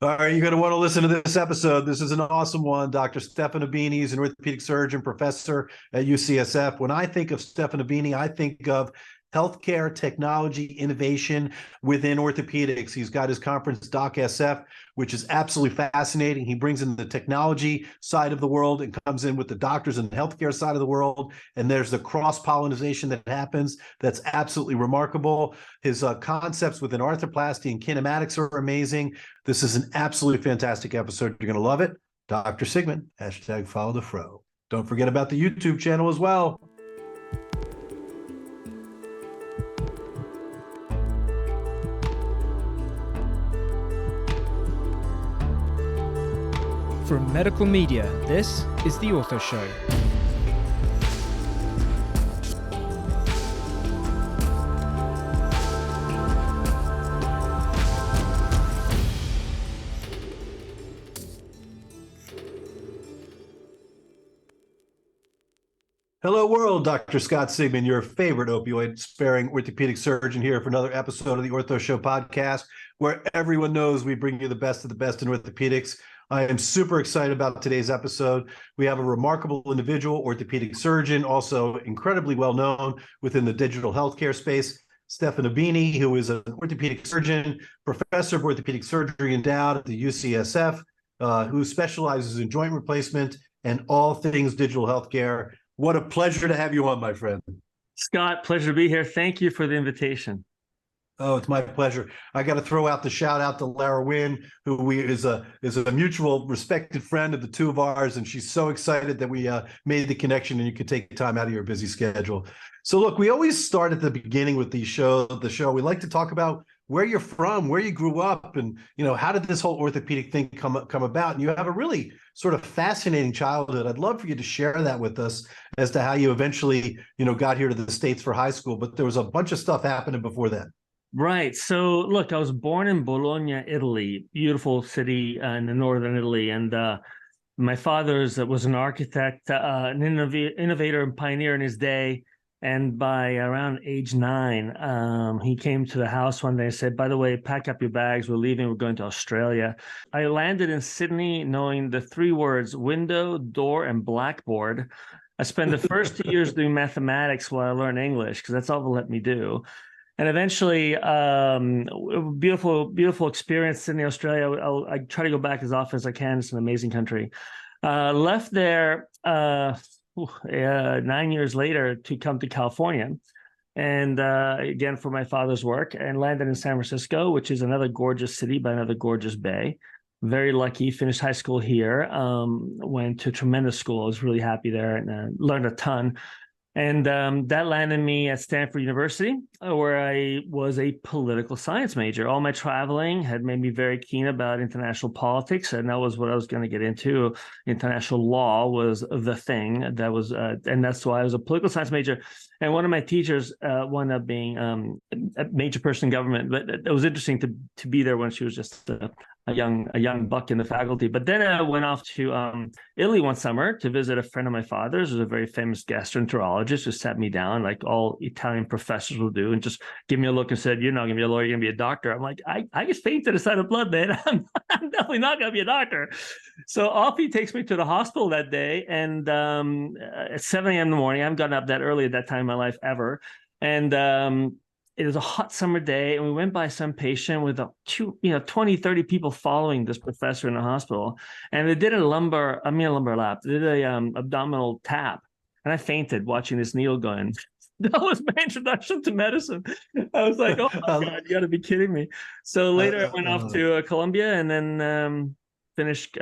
All right, you're going to want to listen to this episode. This is an awesome one. Dr. Stefano Bini is an orthopedic surgeon, professor at UCSF. When I think of Stefano Bini, I think of healthcare technology innovation within orthopedics. He's got his conference, Doc SF, which is absolutely fascinating. He brings in the technology side of the world and comes in with the doctors and healthcare side of the world. And there's the cross-pollination that happens that's absolutely remarkable. His concepts within arthroplasty and kinematics are amazing. This is an absolutely fantastic episode. You're going to love it. Dr. Sigman, hashtag follow the fro. Don't forget about the YouTube channel as well. From Medical Media, this is The Ortho Show. Hello world, Dr. Scott Sigman, your favorite opioid-sparing orthopedic surgeon here for another episode of the Ortho Show podcast, where everyone knows we bring you the best of the best in orthopedics. I am super excited about today's episode. We have a remarkable individual, orthopedic surgeon, also incredibly well-known within the digital healthcare space, Stefano Bini, who is an orthopedic surgeon, professor of orthopedic surgery endowed at the UCSF, who specializes in joint replacement and all things digital healthcare. What a pleasure to have you on, my friend. Scott, pleasure to be here. Thank you for the invitation. Oh, it's my pleasure. I got to throw out the shout out to Lara Wynn, who is a mutual respected friend of the two of ours, and she's so excited that we made the connection and you could take time out of your busy schedule. So look, we always start at the beginning with the show. We like to talk about where you're from, where you grew up, and how did this whole orthopedic thing come about? And you have a really sort of fascinating childhood. I'd love for you to share that with us as to how you eventually, got here to the States for high school, but there was a bunch of stuff happening before that. Right. So look, I was born in Bologna, Italy, beautiful city in the northern Italy. And my father was an architect, an innovator and pioneer in his day. And by around age 9, he came to the house one day and said, by the way, pack up your bags. We're leaving. We're going to Australia. I landed in Sydney knowing the 3 words, window, door, and blackboard. I spent the first 2 years doing mathematics while I learned English because that's all they'll let me do. And eventually, beautiful experience, Sydney, Australia. I try to go back as often as I can. It's an amazing country. Left there 9 years later to come to California. And again, for my father's work, and landed in San Francisco, which is another gorgeous city by another gorgeous bay. Very lucky, finished high school here, went to a tremendous school. I was really happy there and learned a ton. And that landed me at Stanford University, where I was a political science major. All my traveling had made me very keen about international politics, and that was what I was going to get into. International law was the thing that was, and that's why I was a political science major. And one of my teachers wound up being a major person in government, but it was interesting to be there when she was just a young buck in the faculty. But then I went off to Italy one summer to visit a friend of my father's, who's a very famous gastroenterologist, who sat me down like all Italian professors will do and just give me a look and said, "You're not going to be a lawyer, you're going to be a doctor." I'm like, I just fainted aside of blood, man. I'm definitely not going to be a doctor. So off he takes me to the hospital that day. And at 7 a.m. in the morning, I haven't gotten up that early at that time in my life ever. And it was a hot summer day, and we went by some patient with 20, 30 people following this professor in the hospital. And they did a lumbar lap. They did a abdominal tap. And I fainted watching this needle going. That was my introduction to medicine. I was like, oh, my God, you got to be kidding me. So later I went off to Columbia and then finished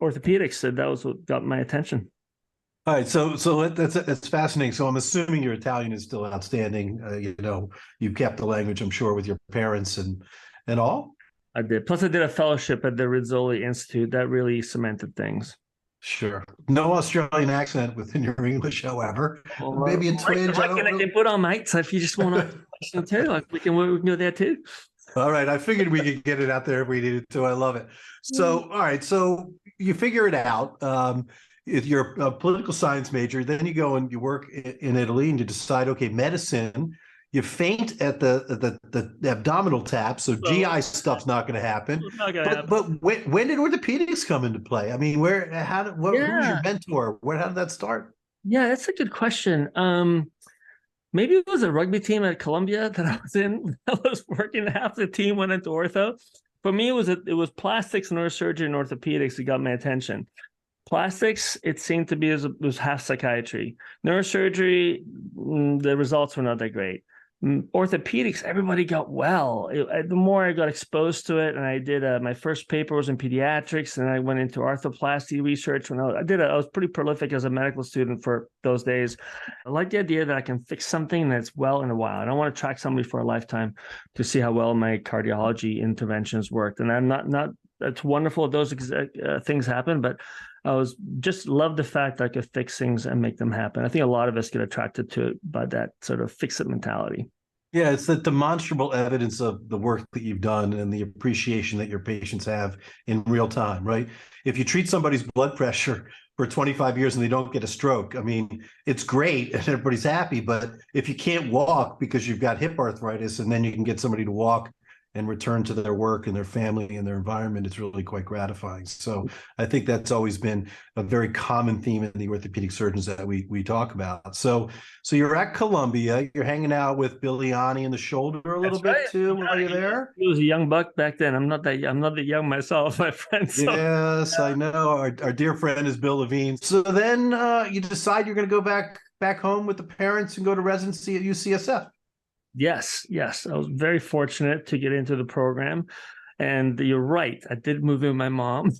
orthopedics. So that was what got my attention. All right, so that's fascinating. So I'm assuming your Italian is still outstanding. You kept the language, I'm sure, with your parents and all. I did. Plus, I did a fellowship at the Rizzoli Institute. That really cemented things. Sure. No Australian accent within your English, however. Well, maybe a twinge. I can put on, mate. So if you just want to too, we can go there too. All right. I figured we could get it out there if we needed to. I love it. So, all right. So you figure it out. If you're a political science major, then you go and you work in Italy and you decide, okay, medicine You faint at the abdominal tap, so GI stuff's not going to happen. It's not gonna happen. But when did orthopedics come into play? I mean, who was your mentor? How did that start? Yeah, that's a good question. Maybe it was a rugby team at Columbia that I was in. I was working, half the team went into ortho. For me, it was plastics, neurosurgery, and orthopedics that got my attention. Plastics, it seemed to be it was half psychiatry. Neurosurgery, the results were not that great. Orthopedics, everybody got well. The more I got exposed to it, and I did my first paper was in pediatrics, and I went into arthroplasty research. When I was pretty prolific as a medical student for those days. I like the idea that I can fix something that's well in a while. I don't want to track somebody for a lifetime to see how well my cardiology interventions worked. And I'm not. It's wonderful those things happen, but I was just love the fact that I could fix things and make them happen. I think a lot of us get attracted to it by that sort of fix it mentality. Yeah, it's the demonstrable evidence of the work that you've done and the appreciation that your patients have in real time, right? If you treat somebody's blood pressure for 25 years and they don't get a stroke, I mean, it's great and everybody's happy, but if you can't walk because you've got hip arthritis and then you can get somebody to walk and return to their work and their family and their environment, it's really quite gratifying. So I think that's always been a very common theme in the orthopedic surgeons that we talk about. So you're at Columbia, you're hanging out with Biliani in the shoulder a little bit too while you're there. He was a young buck back then. I'm not that young myself, my friend. So. Yes, I know. Our dear friend is Bill Levine. So then you decide you're going to go back home with the parents and go to residency at UCSF. Yes. I was very fortunate to get into the program. And you're right. I did move in with my mom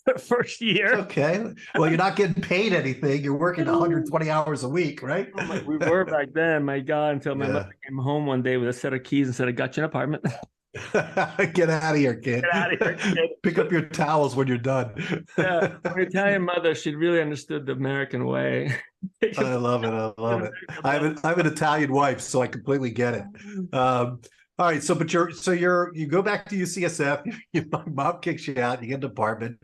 the first year. Okay. Well, you're not getting paid anything. You're working 120 hours a week, right? We were back then, my God, until my mother came home one day with a set of keys and said, I got you an apartment. Get out of here, kid. Get out of here, kid. Pick up your towels when you're done. Yeah, my Italian mother, she really understood the American way. I love it. I have an Italian wife, so I completely get it. All right, you go back to UCSF. Your mom kicks you out. You get an apartment.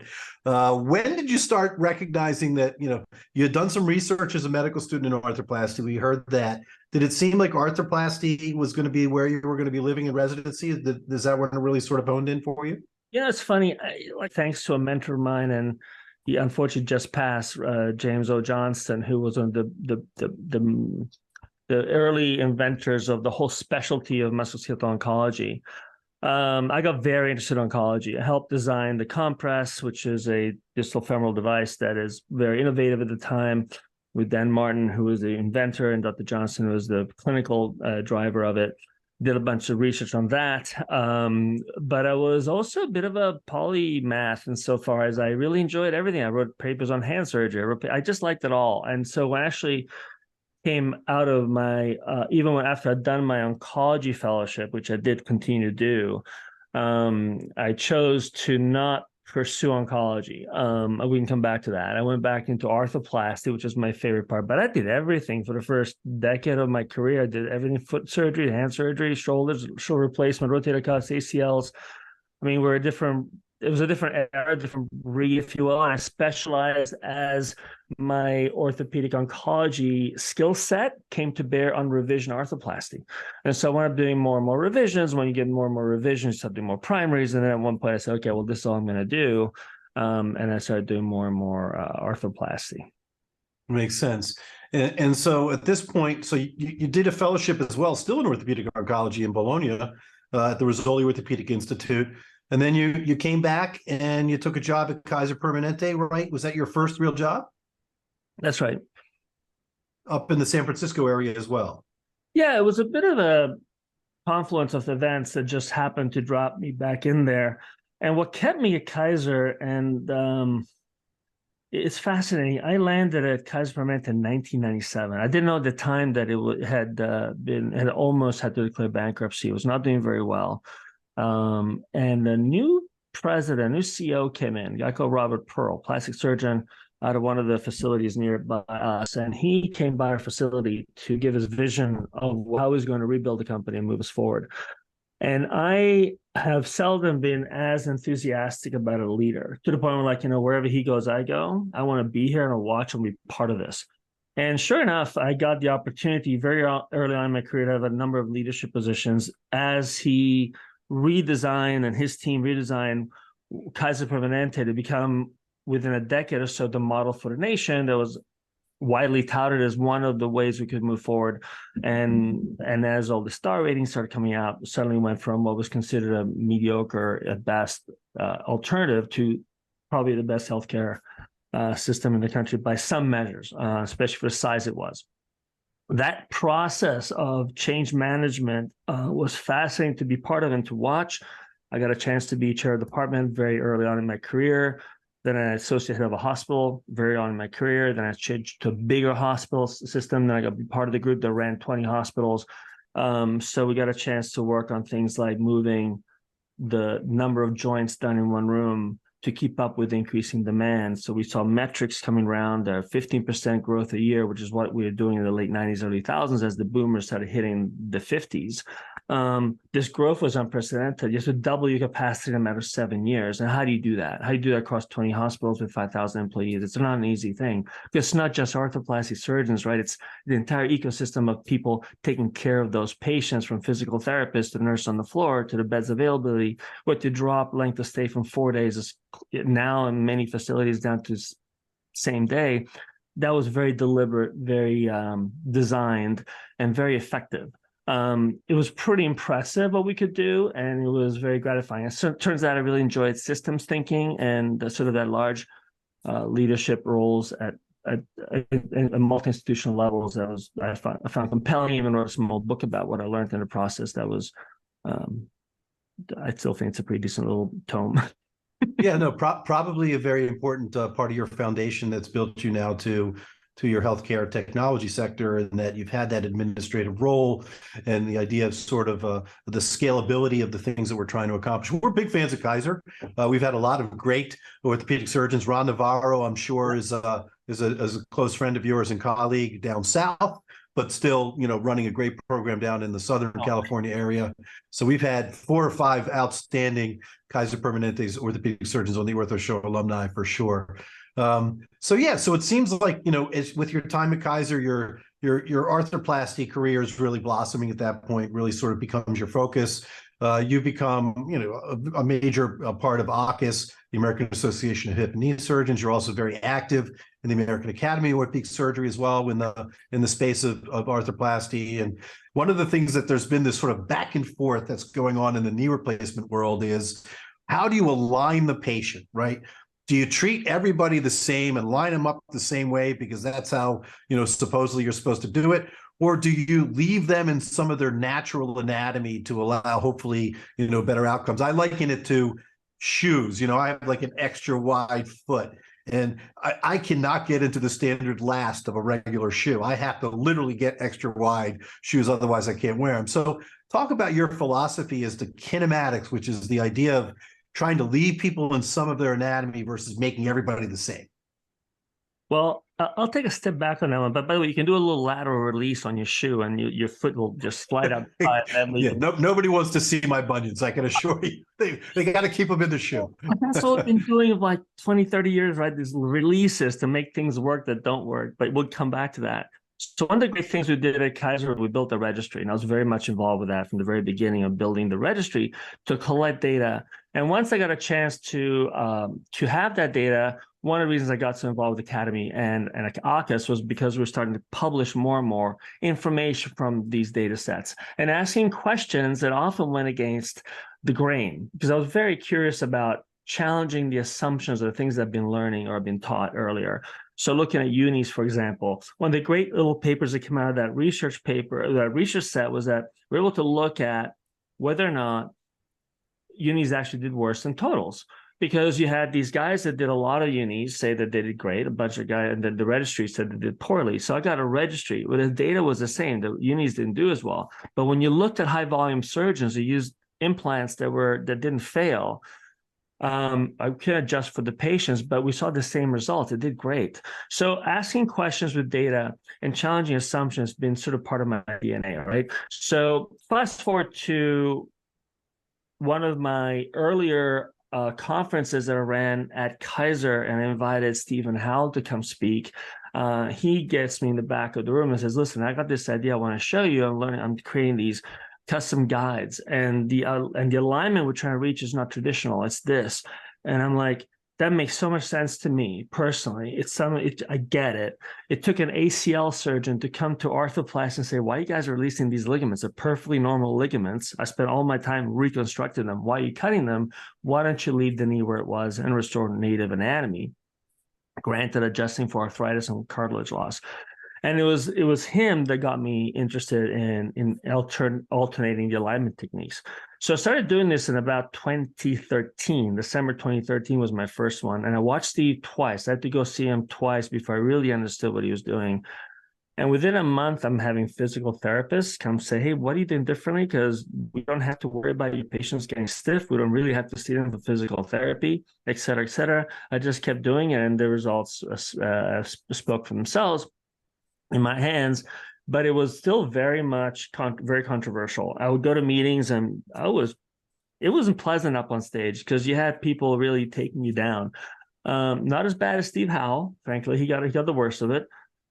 When did you start recognizing that you had done some research as a medical student in arthroplasty? We heard that. Did it seem like arthroplasty was going to be where you were going to be living in residency? Is that when it really sort of honed in for you? Yeah, it's funny. Thanks to a mentor of mine, and he unfortunately just passed, James O. Johnston, who was one of the early inventors of the whole specialty of musculoskeletal oncology. I got very interested in oncology. I helped design the compress, which is a distal femoral device that is very innovative at the time, with Dan Martin, who was the inventor, and Dr. Johnston was the clinical driver of it. Did a bunch of research on that. But I was also a bit of a polymath insofar as I really enjoyed everything. I wrote papers on hand surgery. I just liked it all. And so when I actually came out of my, after I'd done my oncology fellowship, which I did continue to do, I chose to not pursue oncology. We can come back to that. I went back into arthroplasty, which is my favorite part, but I did everything for the first decade of my career. I did everything: foot surgery, hand surgery, shoulders, shoulder replacement, rotator cuffs, ACLs. I mean, it was a different era, different breed, if you will. And I specialized as my orthopedic oncology skill set came to bear on revision arthroplasty. And so I wound up doing more and more revisions. When you get more and more revisions, you start doing more primaries. And then at one point I said, okay, well, this is all I'm going to do. And I started doing more and more arthroplasty. Makes sense. And so at this point, so you did a fellowship as well, still in orthopedic oncology in Bologna at the Rizzoli Orthopedic Institute. And then you came back and you took a job at Kaiser Permanente, right? Was that your first real job? That's right. Up in the San Francisco area as well. Yeah, it was a bit of a confluence of events that just happened to drop me back in there. And what kept me at Kaiser, and it's fascinating. I landed at Kaiser Permanente in 1997. I didn't know at the time that it had almost had to declare bankruptcy. It was not doing very well. And a new president, new CEO came in, a guy called Robert Pearl, plastic surgeon out of one of the facilities nearby us. And he came by our facility to give his vision of how he's going to rebuild the company and move us forward. And I have seldom been as enthusiastic about a leader, to the point where, wherever he goes, I go. I want to be here and I'll watch and be part of this. And sure enough, I got the opportunity very early on in my career to have a number of leadership positions as he redesigned and his team redesigned Kaiser Permanente to become, within a decade or so, the model for the nation that was widely touted as one of the ways we could move forward. And as all the star ratings started coming out, suddenly went from what was considered a mediocre at best alternative to probably the best healthcare system in the country by some measures, especially for the size it was. That process of change management was fascinating to be part of and to watch. I got a chance to be chair of the department very early on in my career. Then I associate head of a hospital very on in my career. Then I changed to a bigger hospital system. Then I got to be part of the group that ran 20 hospitals. So we got a chance to work on things like moving the number of joints done in one room to keep up with increasing demand. So we saw metrics coming around 15% growth a year, which is what we were doing in the late 90s, early thousands as the boomers started hitting the 50s. This growth was unprecedented. You have to double your capacity in a matter of 7 years. And how do you do that? How do you do that across 20 hospitals with 5,000 employees? It's not an easy thing. It's not just arthroplasty surgeons, right? It's the entire ecosystem of people taking care of those patients, from physical therapists to nurse on the floor to the beds availability, what to drop length of stay from 4 days is now in many facilities down to same day. That was very deliberate, very designed, and very effective. It was pretty impressive what we could do, and it was very gratifying. It turns out I really enjoyed systems thinking and sort of that large leadership roles at multi-institutional levels. I found compelling. Even wrote a small book about what I learned in the process. That was, I still think it's a pretty decent little tome. Yeah, no, probably a very important part of your foundation that's built you now to your healthcare technology sector, and that you've had that administrative role and the idea of sort of the scalability of the things that we're trying to accomplish. We're big fans of Kaiser. We've had a lot of great orthopedic surgeons. Ron Navarro, I'm sure, is a close friend of yours and colleague down south, but still, running a great program down in the Southern California area. So we've had 4 or 5 outstanding Kaiser Permanente's orthopedic surgeons on the Ortho Show alumni for sure. So it seems like, as with your time at Kaiser, your arthroplasty career is really blossoming at that point, really sort of becomes your focus. You become, a major part of AAHKS, the American Association of Hip and Knee Surgeons. You're also very active in the American Academy of Orthopedic Surgery as well in the space of arthroplasty. And one of the things that there's been this sort of back and forth that's going on in the knee replacement world is, how do you align the patient, right? Do you treat everybody the same and line them up the same way because that's how, supposedly you're supposed to do it? Or do you leave them in some of their natural anatomy to allow, hopefully, better outcomes? I liken it to shoes. I have like an extra wide foot, and I cannot get into the standard last of a regular shoe. I have to literally get extra wide shoes, otherwise I can't wear them. So talk about your philosophy as to kinematics, which is the idea of trying to leave people in some of their anatomy versus making everybody the same. Well, I'll take a step back on that one. But by the way, you can do a little lateral release on your shoe, and your foot will just slide out. Nobody wants to see my bunions, I can assure you. They got to keep them in the shoe. That's what we've been doing for like 20, 30 years, right? These releases to make things work that don't work. But we'll come back to that. So one of the great things we did at Kaiser, we built a registry, and I was very much involved with that from the very beginning of building the registry to collect data. And once I got a chance to have that data, one of the reasons I got so involved with the Academy and AAHKS was because we were starting to publish more and more information from these data sets and asking questions that often went against the grain, because I was very curious about challenging the assumptions of the things that I've been learning or been taught earlier. So looking at unis, for example, one of the great little papers that came out of that research set was that we're able to look at whether or not unis actually did worse than totals, because you had these guys that did a lot of unis say that they did great, a bunch of guys, and then the registry said they did poorly. So I got a registry where the data was the same. The unis didn't do as well. But when you looked at high volume surgeons who used implants that didn't fail, I can't adjust for the patients, but we saw the same result. It did great. So asking questions with data and challenging assumptions has been sort of part of my DNA, right? So fast forward to one of my earlier conferences that I ran at Kaiser, and I invited Stephen Howell to come speak. He gets me in the back of the room and says, listen, I got this idea I want to show you. I'm creating these custom guides, and the alignment we're trying to reach is not traditional. It's this. And I'm like, that makes so much sense to me personally. I get it. It took an ACL surgeon to come to arthroplasty and say, why you guys are releasing these ligaments? They're perfectly normal ligaments. I spent all my time reconstructing them. Why are you cutting them? Why don't you leave the knee where it was and restore native anatomy? Granted, adjusting for arthritis and cartilage loss. And it was him that got me interested in alternating the alignment techniques. So I started doing this in about 2013. December 2013 was my first one. And I watched Steve twice. I had to go see him twice before I really understood what he was doing. And within a month, I'm having physical therapists come say, hey, what are you doing differently? Because we don't have to worry about your patients getting stiff. We don't really have to see them for physical therapy, et cetera, et cetera. I just kept doing it, and the results spoke for themselves in my hands, but it was still very much very controversial. I would go to meetings, and it wasn't pleasant up on stage because you had people really taking you down. Not as bad as Steve Howell, frankly. He got the worst of it.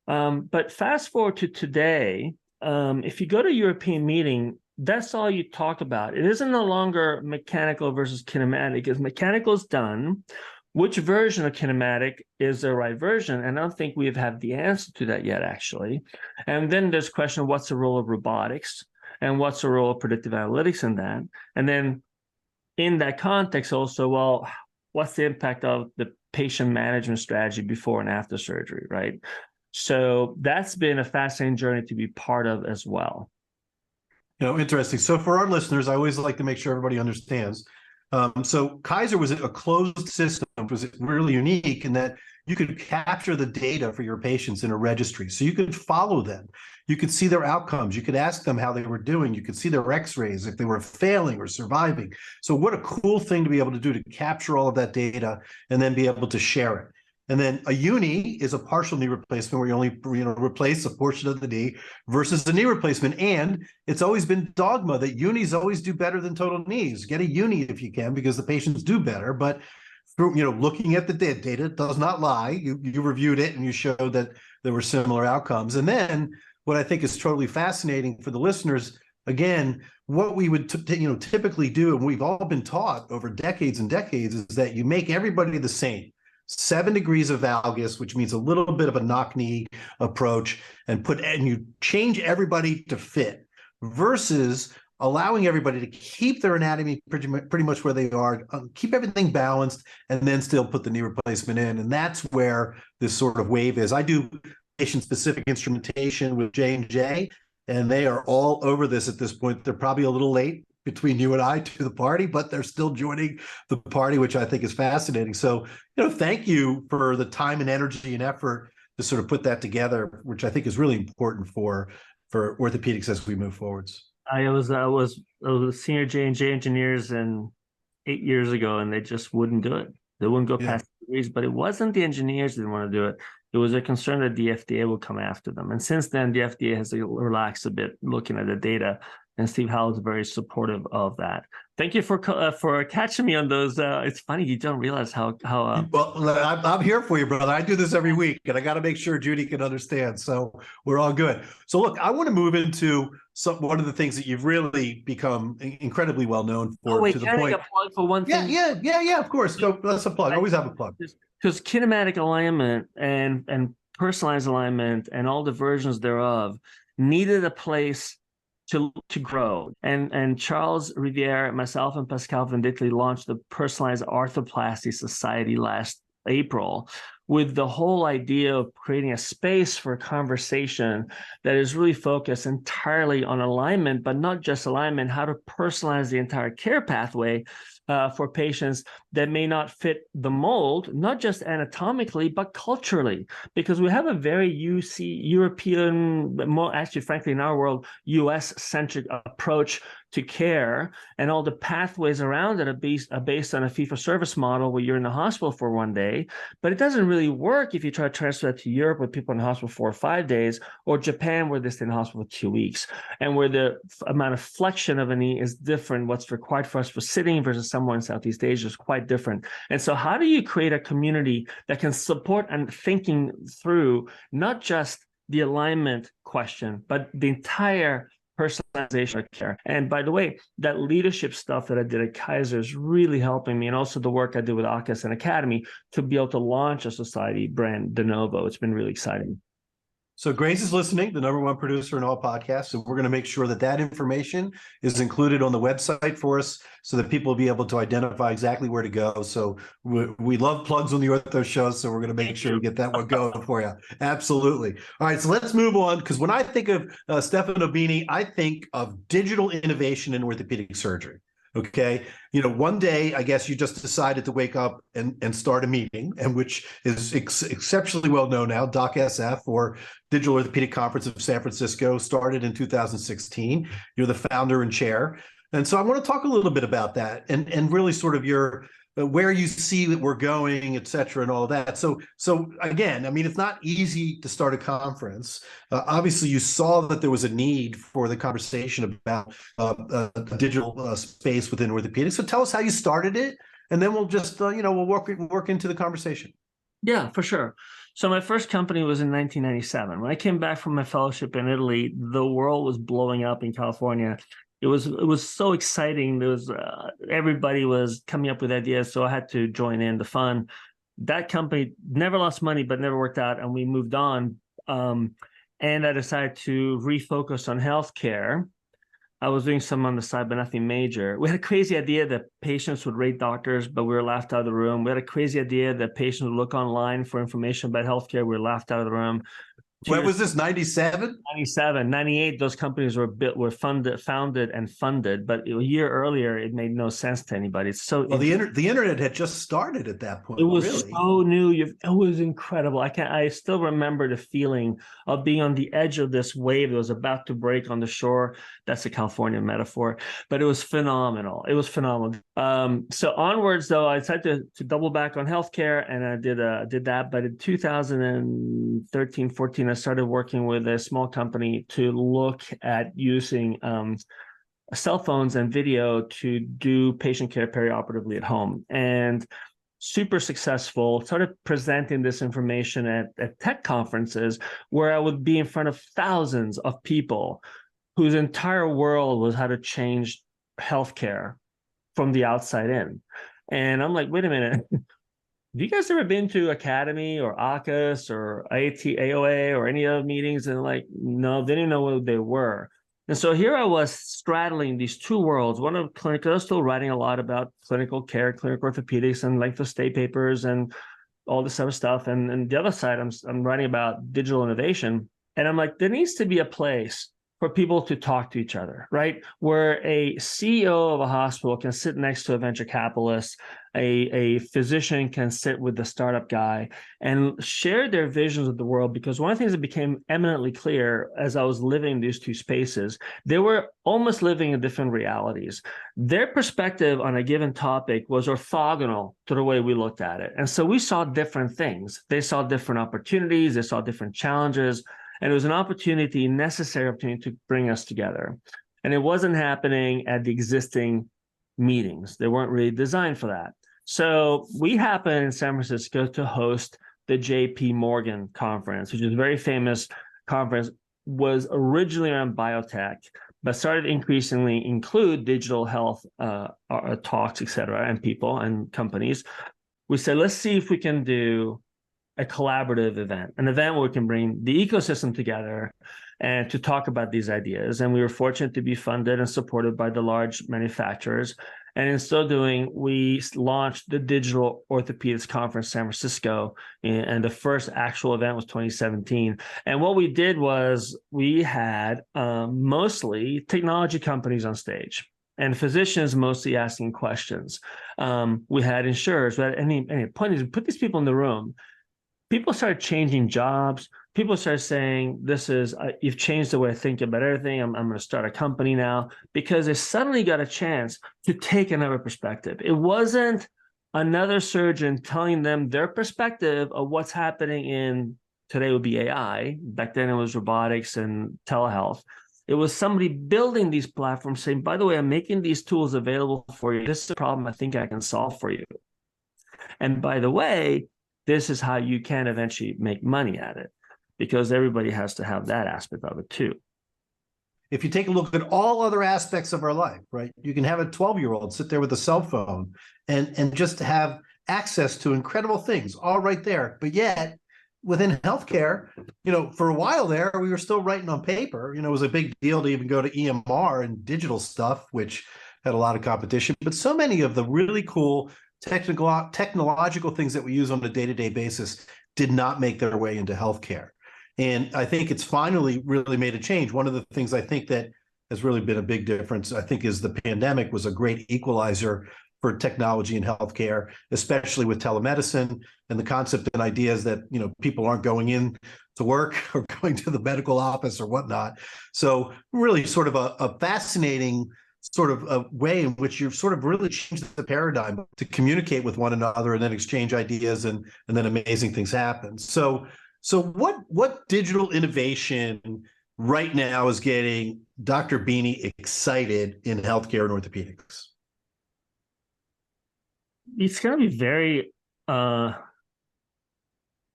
But fast forward to today, if you go to a European meeting, that's all you talk about. It isn't no longer mechanical versus kinematic. As mechanical is done, which version of kinematic is the right version? And I don't think we've had the answer to that yet, actually. And then there's a question, what's the role of robotics? And what's the role of predictive analytics in that? And then in that context also, well, what's the impact of the patient management strategy before and after surgery, right? So that's been a fascinating journey to be part of as well. Interesting. So for our listeners, I always like to make sure everybody understands. So Kaiser was a closed system, was really unique in that you could capture the data for your patients in a registry. So you could follow them. You could see their outcomes. You could ask them how they were doing. You could see their x-rays, if they were failing or surviving. So what a cool thing to be able to do, to capture all of that data and then be able to share it. And then a uni is a partial knee replacement where you only replace a portion of the knee versus a knee replacement. And it's always been dogma that unis always do better than total knees. Get a uni if you can, because the patients do better. But through, looking at the data does not lie. You reviewed it and you showed that there were similar outcomes. And then what I think is totally fascinating for the listeners, again, what we would typically do, and we've all been taught over decades and decades, is that you make everybody the same. 7 degrees of valgus, which means a little bit of a knock knee approach, and you change everybody to fit, versus allowing everybody to keep their anatomy pretty much where they are, keep everything balanced, and then still put the knee replacement in. And that's where this sort of wave is. I do patient-specific instrumentation with J&J, and they are all over this at this point. They're probably a little late between you and I to the party, but they're still joining the party, which I think is fascinating. So, thank you for the time and energy and effort to sort of put that together, which I think is really important for orthopedics as we move forwards. I was a senior J&J engineers 8 years ago, and they just wouldn't do it. They wouldn't go past degrees, but it wasn't the engineers that didn't want to do it. It was a concern that the FDA will come after them. And since then, the FDA has relaxed a bit looking at the data. And Steve Howell is very supportive of that. Thank you for catching me on those. It's funny, you don't realize how. Well, I'm here for you, brother. I do this every week, and I got to make sure Judy can understand. So we're all good. So look, I want to move into one of the things that you've really become incredibly well known for. Wait, can I make a plug for one thing? Yeah. Of course. Go. That's a plug. I always have a plug. Because kinematic alignment and personalized alignment and all the versions thereof needed a place to grow. And Charles Riviere, myself, and Pascal Venditti launched the Personalized Arthroplasty Society last April, with the whole idea of creating a space for conversation that is really focused entirely on alignment, but not just alignment, how to personalize the entire care pathway for patients that may not fit the mold, not just anatomically, but culturally, because we have a very European, more actually, frankly, in our world, US-centric approach to care, and all the pathways around it are based on a fee-for-service model where you're in the hospital for one day, but it doesn't really really work if you try to transfer that to Europe, with people in the hospital 4 or 5 days, or Japan, where they stay in the hospital for 2 weeks, and where the amount of flexion of a knee is different. What's required for us for sitting versus someone in Southeast Asia is quite different. And so how do you create a community that can support and thinking through not just the alignment question, but the entire personalization of care? And by the way, that leadership stuff that I did at Kaiser is really helping me, and also the work I did with ACAS and Academy to be able to launch a society brand de novo. It's been really exciting. So Grace is listening, the #1 producer in all podcasts. So we're going to make sure that that information is included on the website for us so that people will be able to identify exactly where to go. So we love plugs on the Ortho Show, so we're going to make sure we get that one going for you. Absolutely. All right, so let's move on, because when I think of Stefano Bini, I think of digital innovation in orthopedic surgery. Okay. One day, I guess you just decided to wake up and start a meeting, and which is exceptionally well known now, DocSF, or Digital Orthopedic Conference of San Francisco, started in 2016. You're the founder and chair. And so I want to talk a little bit about that and really sort of your where you see that we're going, et cetera, and all of that. So again, I mean, it's not easy to start a conference. Obviously, you saw that there was a need for the conversation about a digital space within orthopedics. So tell us how you started it, and then we'll just, we'll work into the conversation. Yeah, for sure. So my first company was in 1997. When I came back from my fellowship in Italy, the world was blowing up in California. It was so exciting. There was everybody was coming up with ideas, so I had to join in the fun. That company never lost money, but never worked out, and we moved on. And I decided to refocus on healthcare. I was doing some on the side, but nothing major. We had a crazy idea that patients would rate doctors, but we were laughed out of the room. We had a crazy idea that patients would look online for information about healthcare. We were laughed out of the room. When was this, 97? 97, 98, those companies were founded and funded, but a year earlier, it made no sense to anybody. So well, the internet had just started at that point. It was really so new. It was incredible. I still remember the feeling of being on the edge of this wave that was about to break on the shore. That's a California metaphor, but it was phenomenal. It was phenomenal. So onwards, though, I decided to double back on healthcare, and I did that. But in 2013, 14, I started working with a small company to look at using cell phones and video to do patient care perioperatively at home. And super successful, started presenting this information at tech conferences where I would be in front of thousands of people whose entire world was how to change healthcare from the outside in. And I'm like, wait a minute. Have you guys ever been to Academy or ACAS or AOA or any other meetings? And like, no, they didn't know what they were. And so here I was straddling these two worlds. One of clinical, I was still writing a lot about clinical care, clinical orthopedics, and length of stay papers and all this other stuff. And the other side, I'm writing about digital innovation. And I'm like, there needs to be a place for people to talk to each other, right? Where a CEO of a hospital can sit next to a venture capitalist, a physician can sit with the startup guy and share their visions of the world. Because one of the things that became eminently clear as I was living in these two spaces, they were almost living in different realities. Their perspective on a given topic was orthogonal to the way we looked at it. And so we saw different things. They saw different opportunities, they saw different challenges. And it was an necessary opportunity to bring us together. And it wasn't happening at the existing meetings. They weren't really designed for that. So we happened in San Francisco to host the JP Morgan conference, which is a very famous conference, was originally around biotech, but started increasingly include digital health talks, et cetera, and people and companies. We said, let's see if we can do a collaborative event, an event where we can bring the ecosystem together and to talk about these ideas. And we were fortunate to be funded and supported by the large manufacturers. And in so doing, we launched the Digital Orthopedics Conference San Francisco, and the first actual event was 2017. And what we did was we had mostly technology companies on stage and physicians mostly asking questions. We had insurers, we had any point is put these people in the room. People started changing jobs. People started saying, you've changed the way I think about everything. I'm going to start a company now, because they suddenly got a chance to take another perspective. It wasn't another surgeon telling them their perspective of what's happening in, today would be AI. Back then it was robotics and telehealth. It was somebody building these platforms saying, by the way, I'm making these tools available for you. This is a problem I think I can solve for you. And by the way, this is how you can eventually make money at it, because everybody has to have that aspect of it too. If you take a look at all other aspects of our life, right, you can have a 12-year-old sit there with a cell phone and just have access to incredible things all right there. But yet, within healthcare, for a while there, we were still writing on paper. It was a big deal to even go to EMR and digital stuff, which had a lot of competition. But so many of the really cool technological things that we use on a day-to-day basis did not make their way into healthcare. And I think it's finally really made a change. One of the things I think that has really been a big difference, I think, is the pandemic was a great equalizer for technology in healthcare, especially with telemedicine and the concept and ideas that, people aren't going in to work or going to the medical office or whatnot. So really sort of a fascinating sort of a way in which you've sort of really changed the paradigm to communicate with one another and then exchange ideas and then amazing things happen. So what digital innovation right now is getting Dr. Bini excited in healthcare and orthopedics? It's going to be very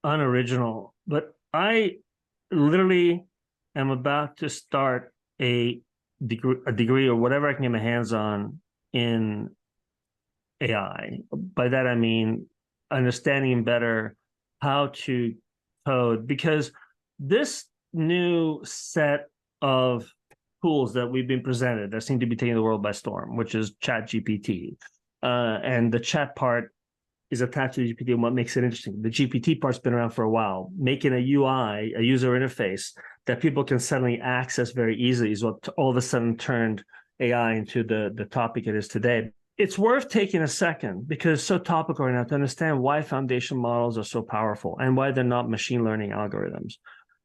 unoriginal, but I literally am about to start a degree or whatever I can get my hands on in AI. By that, I mean understanding better how to code, because this new set of tools that we've been presented that seem to be taking the world by storm, which is ChatGPT, and the chat part is attached to the GPT, and what makes it interesting. The GPT part's been around for a while. Making a UI, a user interface that people can suddenly access very easily is what all of a sudden turned AI into the topic it is today. It's worth taking a second, because it's so topical right now, to understand why foundation models are so powerful and why they're not machine learning algorithms.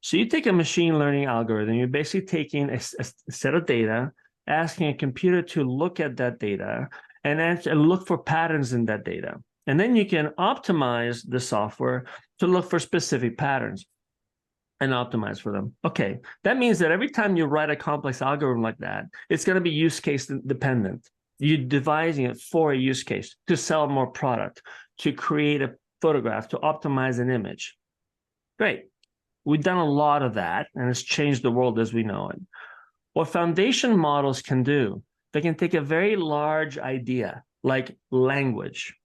So you take a machine learning algorithm, you're basically taking a set of data, asking a computer to look at that data and look for patterns in that data. And then you can optimize the software to look for specific patterns and optimize for them. Okay, that means that every time you write a complex algorithm like that, it's going to be use case dependent. You're devising it for a use case, to sell more product, to create a photograph, to optimize an image. Great. We've done a lot of that, and it's changed the world as we know it. What foundation models can do, they can take a very large idea like language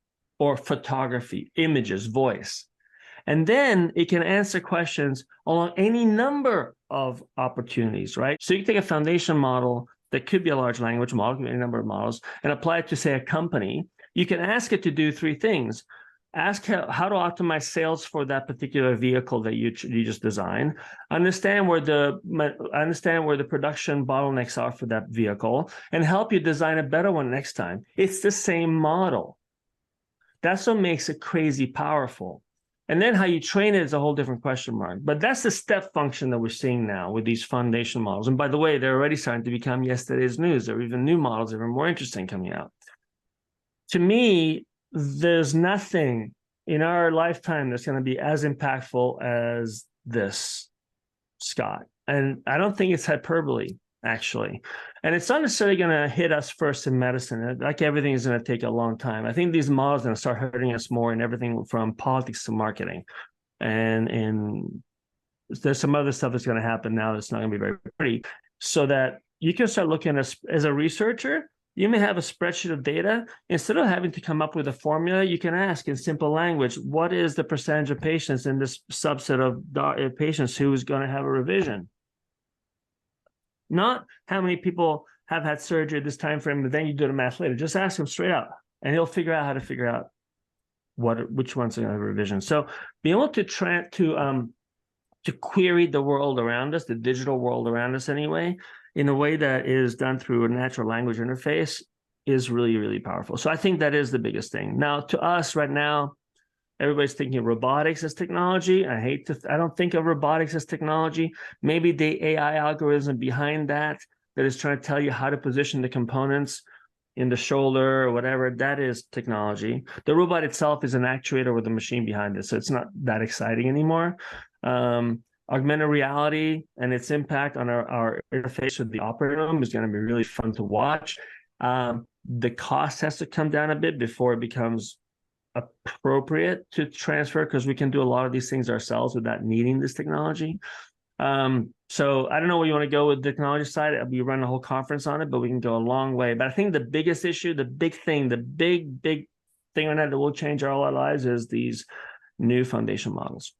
or photography, images, voice, and then it can answer questions along any number of opportunities, right? So you take a foundation model that could be a large language model, could be any number of models, and apply it to, say, a company. You can ask it to do three things. Ask how to optimize sales for that particular vehicle that you just designed. Understand where the production bottlenecks are for that vehicle, and help you design a better one next time. It's the same model. That's what makes it crazy powerful. And then how you train it is a whole different question mark. But that's the step function that we're seeing now with these foundation models. And by the way, they're already starting to become yesterday's news. There are even new models that are more interesting coming out. To me, there's nothing in our lifetime that's going to be as impactful as this, Scott. And I don't think it's hyperbole, actually. And it's not necessarily going to hit us first in medicine. Like everything is going to take a long time. I think these models are going to start hurting us more in everything from politics to marketing. And there's some other stuff that's going to happen now that's not going to be very pretty. So that you can start looking as a researcher, you may have a spreadsheet of data. Instead of having to come up with a formula, you can ask in simple language, what is the percentage of patients in this subset of patients who is going to have a revision? Not how many people have had surgery at this time frame, but then you do the math later. Just ask them straight out, and he'll figure out how to figure out which ones are going to have a revision. So being able to query the world around us, the digital world around us anyway, in a way that is done through a natural language interface is really, really powerful. So I think that is the biggest thing. Now, to us right now, everybody's thinking of robotics as technology. I don't think of robotics as technology. Maybe the AI algorithm behind that is trying to tell you how to position the components in the shoulder or whatever, that is technology. The robot itself is an actuator with a machine behind it, so it's not that exciting anymore. Augmented reality and its impact on our interface with the operating room is going to be really fun to watch. The cost has to come down a bit before it becomes appropriate to transfer, because we can do a lot of these things ourselves without needing this technology. So I don't know where you want to go with the technology side. We run a whole conference on it, but we can go a long way. But I think the biggest issue, the big thing right now that will change all our lives is these new foundation models.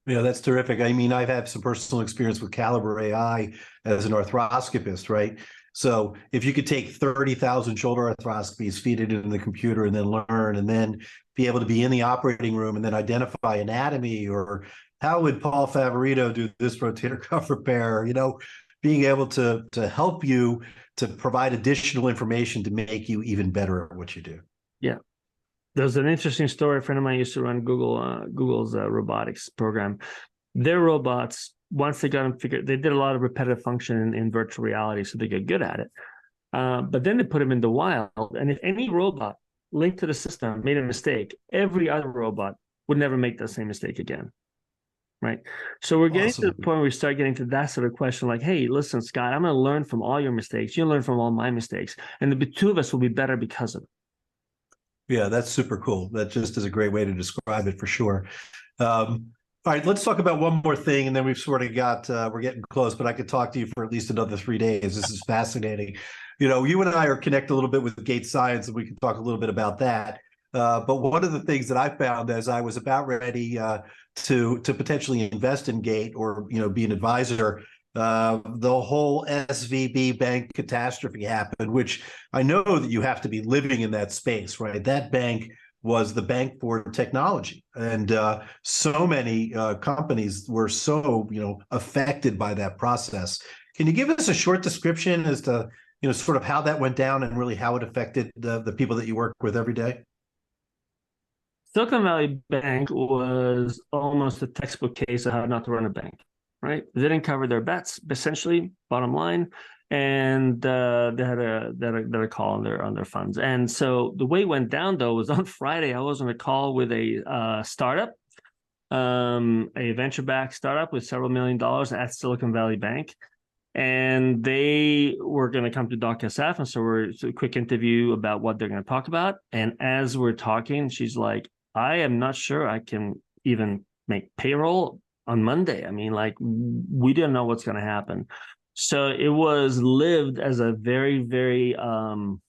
Yeah, that's terrific. I mean, I've had some personal experience with Caliber AI as an arthroscopist, right? So if you could take 30,000 shoulder arthroscopies, feed it into the computer, and then learn, and then be able to be in the operating room and then identify anatomy, or how would Paul Favorito do this rotator cuff repair, being able to help you to provide additional information to make you even better at what you do. Yeah. There's an interesting story. A friend of mine used to run Google's robotics program. Their robots, once they got them figured, they did a lot of repetitive function in virtual reality, so they get good at it. But then they put them in the wild, and if any robot linked to the system made a mistake, every other robot would never make the same mistake again. Right. So we're getting to the point where we start getting to that sort of question, like, hey, listen, Scott, I'm going to learn from all your mistakes. You learn from all my mistakes. And the two of us will be better because of it. Yeah, that's super cool. That just is a great way to describe it for sure. All right, let's talk about one more thing, and then we've sort of got, we're getting close, but I could talk to you for at least another 3 days. This is fascinating. You and I are connected a little bit with Gate Science, and we can talk a little bit about that. But one of the things that I found as I was about ready to potentially invest in Gate, or be an advisor, the whole SVB bank catastrophe happened, which I know that you have to be living in that space, right? That bank was the bank for technology, and so many companies were so affected by that process. Can you give us a short description as to sort of how that went down and really how it affected the people that you work with every day? Silicon Valley Bank was almost a textbook case of how not to run a bank, right? They didn't cover their bets, essentially, bottom line, and they had a call on their funds. And so the way it went down, though, was on Friday. I was on a call with a startup, a venture-backed startup with several $1 million at Silicon Valley Bank. And they were going to come to DocSF, and so it's a quick interview about what they're going to talk about. And as we're talking, she's like, I am not sure I can even make payroll on Monday. I mean, like, we didn't know what's going to happen. So it was lived as a very, very, almost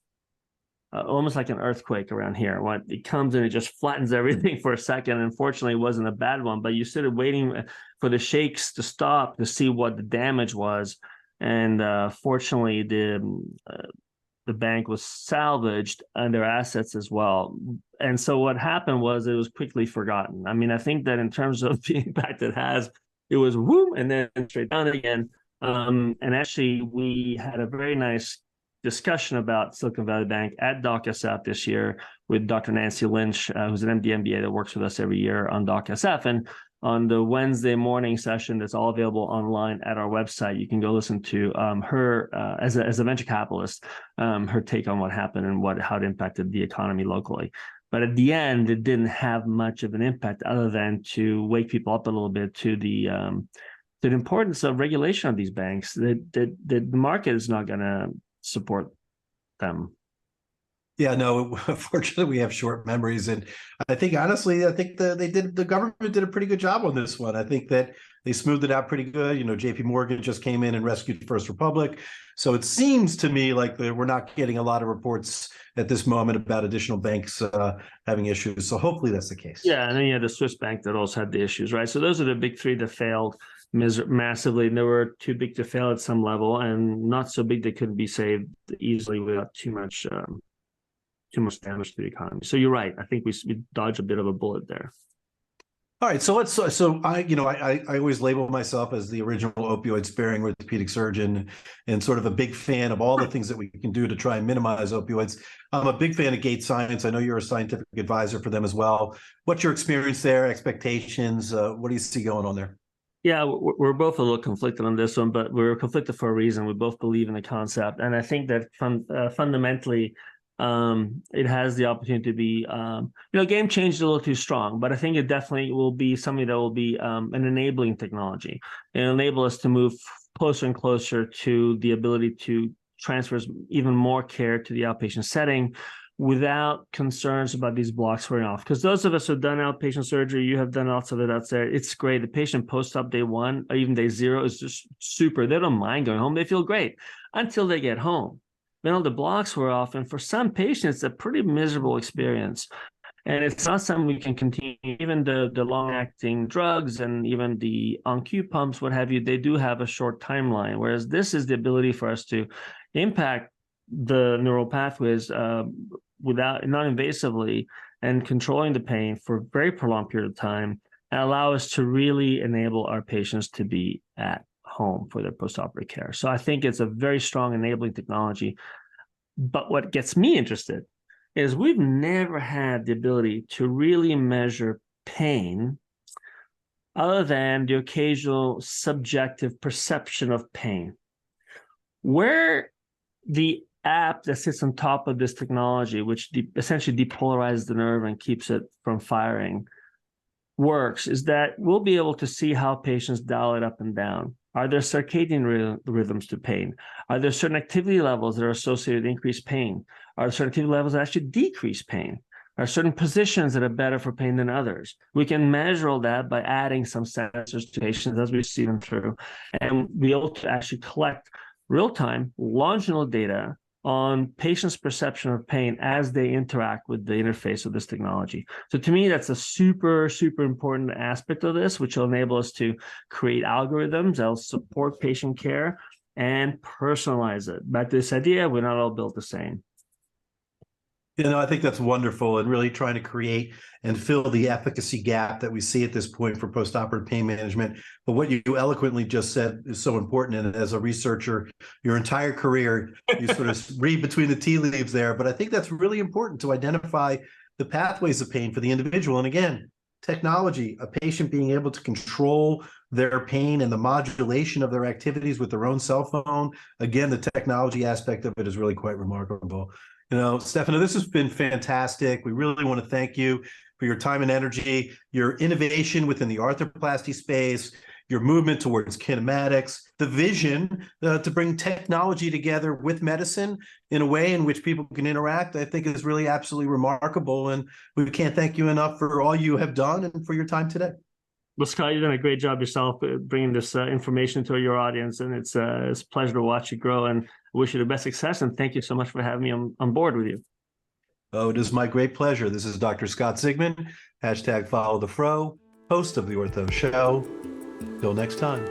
like an earthquake around here. When it comes and it just flattens everything for a second. Unfortunately, it wasn't a bad one, but you started waiting for the shakes to stop to see what the damage was. And fortunately, the bank was salvaged and their assets as well. And so what happened was it was quickly forgotten. I mean, I think that in terms of the impact it has, it was whoop and then straight down again. And actually, we had a very nice discussion about Silicon Valley Bank at DocSF this year with Dr. Nancy Lynch, who's an MD MBA that works with us every year on DocSF. And on the Wednesday morning session that's all available online at our website, you can go listen to her as a venture capitalist, her take on what happened and how it impacted the economy locally. But at the end, it didn't have much of an impact other than to wake people up a little bit to the importance of regulation of these banks. The market is not going to support them. Yeah, no, unfortunately, we have short memories. And I think, honestly, the government did a pretty good job on this one. I think that they smoothed it out pretty good. JP Morgan just came in and rescued First Republic. So it seems to me like we're not getting a lot of reports at this moment about additional banks having issues. So hopefully that's the case. Yeah, and then you had the Swiss bank that also had the issues, right? So those are the big three that failed massively. And they were too big to fail at some level and not so big they couldn't be saved easily without too much damage to the economy. So you're right. I think we dodged a bit of a bullet there. All right, so I always label myself as the original opioid-sparing orthopedic surgeon, and sort of a big fan of all the things that we can do to try and minimize opioids. I'm a big fan of Gate Science. I know you're a scientific advisor for them as well. What's your experience there? Expectations? What do you see going on there? Yeah, we're both a little conflicted on this one, but we're conflicted for a reason. We both believe in the concept, and I think that fundamentally, it has the opportunity to be, game change is a little too strong, but I think it definitely will be something that will be an enabling technology. It'll enable us to move closer and closer to the ability to transfer even more care to the outpatient setting, without concerns about these blocks wearing off. Because those of us who've done outpatient surgery, you have done lots of it out there. It's great. The patient post-op day 1 or even day 0 is just super. They don't mind going home. They feel great until they get home. Then all the blocks wear off. And for some patients, it's a pretty miserable experience. And it's not something we can continue. Even the long-acting drugs and even the on-cue pumps, what have you, they do have a short timeline. Whereas this is the ability for us to impact the neural pathways without non-invasively and controlling the pain for a very prolonged period of time, and allow us to really enable our patients to be at home for their postoperative care. So I think it's a very strong enabling technology. But what gets me interested is we've never had the ability to really measure pain other than the occasional subjective perception of pain. Where the app that sits on top of this technology, which essentially depolarizes the nerve and keeps it from firing, works, is that we'll be able to see how patients dial it up and down. Are there circadian rhythms to pain? Are there certain activity levels that are associated with increased pain? Are there certain activity levels that actually decrease pain? Are there certain positions that are better for pain than others? We can measure all that by adding some sensors to patients as we see them through, and be able to actually collect real-time longitudinal data on patients' perception of pain as they interact with the interface of this technology. So to me, that's a super, super important aspect of this, which will enable us to create algorithms that will support patient care and personalize it. Back to this idea, we're not all built the same. I think that's wonderful, and really trying to create and fill the efficacy gap that we see at this point for postoperative pain management. But what you eloquently just said is so important. And as a researcher, your entire career, you sort of read between the tea leaves there. But I think that's really important to identify the pathways of pain for the individual. And again, technology, a patient being able to control their pain and the modulation of their activities with their own cell phone. Again, the technology aspect of it is really quite remarkable. Stefano, this has been fantastic. We really want to thank you for your time and energy, your innovation within the arthroplasty space, your movement towards kinematics, the vision to bring technology together with medicine in a way in which people can interact, I think is really absolutely remarkable. And we can't thank you enough for all you have done and for your time today. Well, Scott, you've done a great job yourself bringing this information to your audience, and it's a pleasure to watch you grow, and I wish you the best success, and thank you so much for having me on board with you. Oh, it is my great pleasure. This is Dr. Scott Sigman, #FollowTheFro, host of The Ortho Show. Till next time.